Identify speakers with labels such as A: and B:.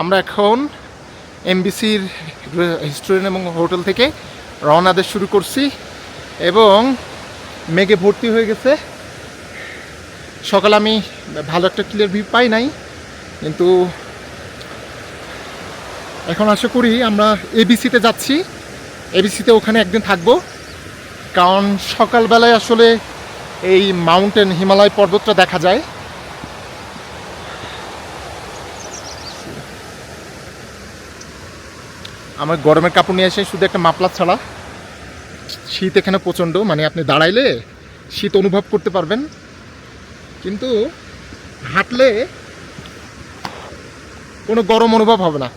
A: আমরা এখন এমবিসির রেস্টুরেন্ট এবং হোটেল থেকে রওনা দিয়ে শুরু করছি এবং মেঘে ভর্তি হয়ে গেছে। সকালে আমি ভালো একটা ক্লিয়ার ভিউ পাই নাই, কিন্তু এখন আশা করি আমরা এবিসিতে যাচ্ছি। এবিসিতে ওখানে একদিন থাকবো, কারণ সকালবেলায় আসলে এই মাউন্টেন হিমালয় পর্বতটা দেখা যায়। আমার গরমের কাপড় নিয়ে এসে শুধু একটা মাফলার ছাড়া। শীত এখানে প্রচণ্ড, মানে আপনি দাঁড়াইলে শীত অনুভব করতে পারবেন, কিন্তু হাঁটলে কোনো গরম অনুভব হবে না।